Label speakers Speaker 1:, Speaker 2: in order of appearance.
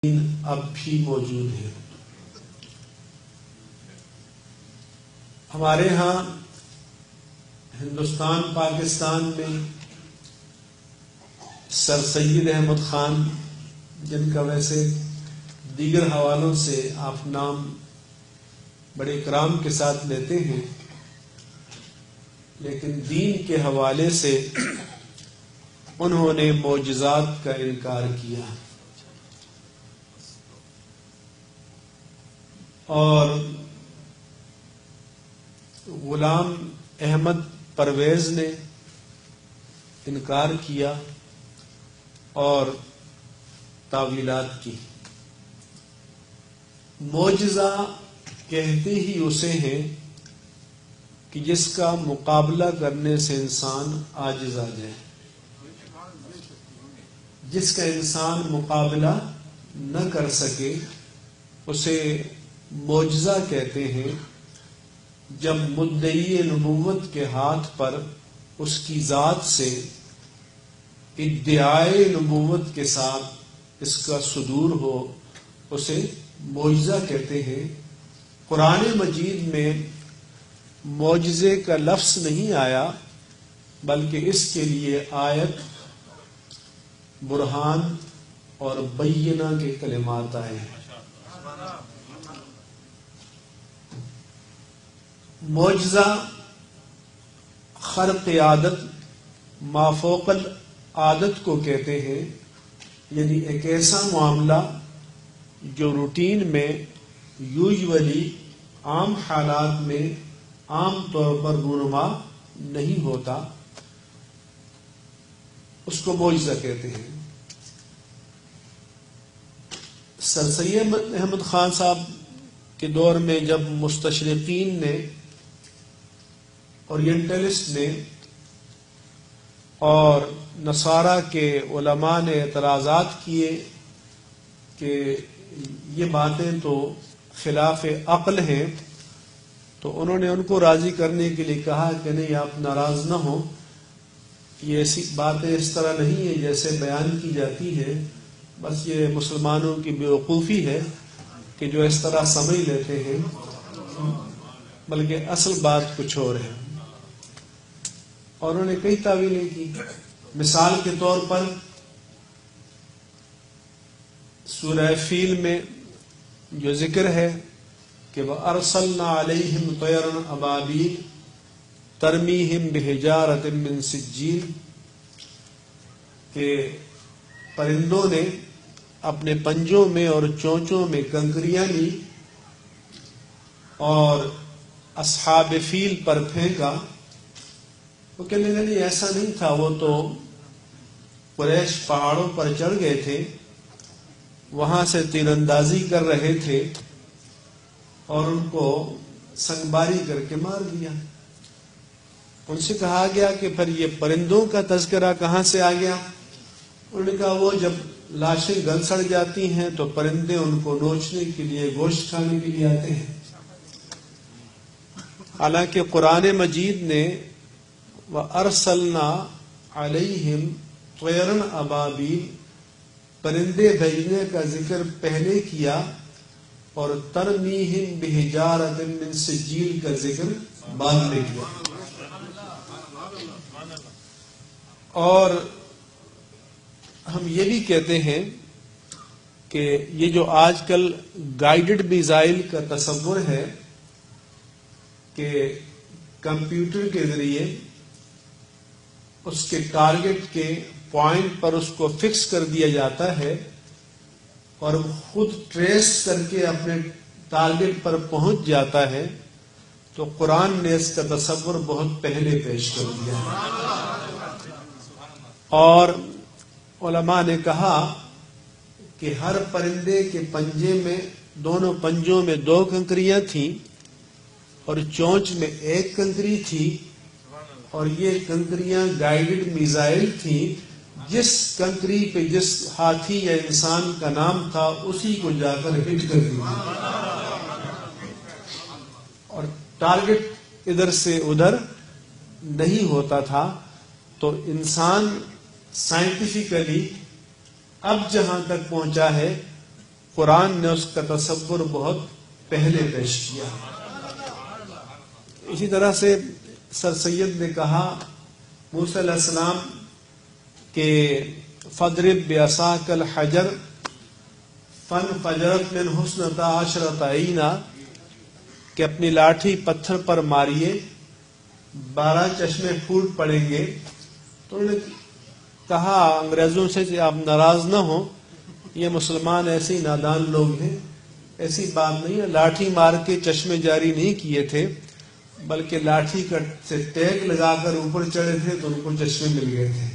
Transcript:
Speaker 1: اب بھی موجود ہیں۔ ہمارے ہاں ہندوستان پاکستان میں سر سید احمد خان، جن کا ویسے دیگر حوالوں سے آپ نام بڑے اکرام کے ساتھ لیتے ہیں، لیکن دین کے حوالے سے انہوں نے معجزات کا انکار کیا اور غلام احمد پرویز نے انکار کیا اور تاویلات کی۔ معجزہ کہتے ہی اسے ہیں کہ جس کا مقابلہ کرنے سے انسان عاجز آ جائے، جس کا انسان مقابلہ نہ کر سکے اسے معجزہ کہتے ہیں۔ جب مدعی نبوت کے ہاتھ پر اس کی ذات سے ادعائے نبوت کے ساتھ اس کا صدور ہو، اسے معجزہ کہتے ہیں۔ قرآن مجید میں معجزے کا لفظ نہیں آیا، بلکہ اس کے لیے آیت، برہان اور بینہ کے کلمات آئے ہیں۔ معجزہ خرق عادت، ما فوق العادت کو کہتے ہیں، یعنی ایک ایسا معاملہ جو روٹین میں یوزولی عام حالات میں عام طور پر رونما نہیں ہوتا، اس کو معجزہ کہتے ہیں۔ سر سید احمد خان صاحب کے دور میں جب مستشرقین نے، اورینٹلسٹ نے اور نصارہ کے علماء نے اعتراضات کیے کہ یہ باتیں تو خلاف عقل ہیں، تو انہوں نے ان کو راضی کرنے کے لیے کہا کہ نہیں، آپ ناراض نہ ہوں، یہ ایسی باتیں اس طرح نہیں ہیں جیسے بیان کی جاتی ہے، بس یہ مسلمانوں کی بیوقوفی ہے کہ جو اس طرح سمجھ لیتے ہیں، بلکہ اصل بات کچھ اور ہے۔ اور انہوں نے کئی تعویلیں کی۔ مثال کے طور پر سورہ فیل میں جو ذکر ہے کہ وَأَرْسَلْنَا عَلَيْهِمْ طَيْرًا أَبَابِيلَ تَرْمِيهِمْ بِحِجَارَةٍ مِّن سِجِّيلٍ، کہ پرندوں نے اپنے پنجوں میں اور چونچوں میں کنکریاں لی اور اصحاب فیل پر پھینکا۔ وہ کہنے لگے ایسا نہیں تھا، وہ تو قریش پہاڑوں پر چڑھ گئے تھے، وہاں سے تیر اندازی کر رہے تھے اور ان کو سنگباری کر کے مار دیا۔ ان سے کہا گیا کہ پھر یہ پرندوں کا تذکرہ کہاں سے آ گیا؟ انہوں نے کہا وہ جب لاشیں گل سڑ جاتی ہیں تو پرندے ان کو نوچنے کے لیے، گوشت کھانے کے لیے آتے ہیں۔ حالانکہ قرآن مجید نے وَأَرْسَلْنَا عَلَيْهِمْ طَيْرًا أَبَابِيلَ، پرندے بھیجنے کا ذکر پہلے کیا اور تَرْمِيهِمْ بِحِجَارَةٍ مِّن سِجِّيلٍ کا ذکر بعد میں کیا۔ اور ہم یہ بھی کہتے ہیں کہ یہ جو آج کل گائیڈڈ میزائل کا تصور ہے کہ کمپیوٹر کے ذریعے اس کے ٹارگٹ کے پوائنٹ پر اس کو فکس کر دیا جاتا ہے اور خود ٹریس کر کے اپنے ٹارگٹ پر پہنچ جاتا ہے، تو قرآن نے اس کا تصور بہت پہلے پیش کر دیا ہے۔ اور علماء نے کہا کہ ہر پرندے کے پنجے میں، دونوں پنجوں میں 2 کنکریاں تھیں اور چونچ میں 1 کنکری تھی، اور یہ کنکریاں گائیڈڈ میزائل تھیں۔ جس کنکری پہ جس ہاتھی یا انسان کا نام تھا اسی کو جا کر ہٹ کر دیا، اور ٹارگٹ ادھر سے ادھر نہیں ہوتا تھا۔ تو انسان سائنٹیفکلی اب جہاں تک پہنچا ہے قرآن نے اس کا تصور بہت پہلے پیش کیا. اسی طرح سے سر سید نے کہا موسیٰ علیہ السلام کہ فَاضْرِبْ بِعَصَاكَ الْحَجَرَ فَانْفَجَرَتْ مِنْ حُسْنَتَ عَشْرَةَ عَيْنًا، کہ اپنی لاٹھی پتھر پر ماریے 12 چشمے پھوٹ پڑیں گے. تو انہوں نے کہا انگریزوں سے کہ آپ ناراض نہ ہوں، یہ مسلمان ایسے ہی نادان لوگ ہیں، ایسی بات نہیں ہے. لاٹھی مار کے چشمے جاری نہیں کیے تھے، بلکہ لاٹھی سے ٹیک لگا کر اوپر چڑھے تھے تو ان کو چشمے مل گئے تھے.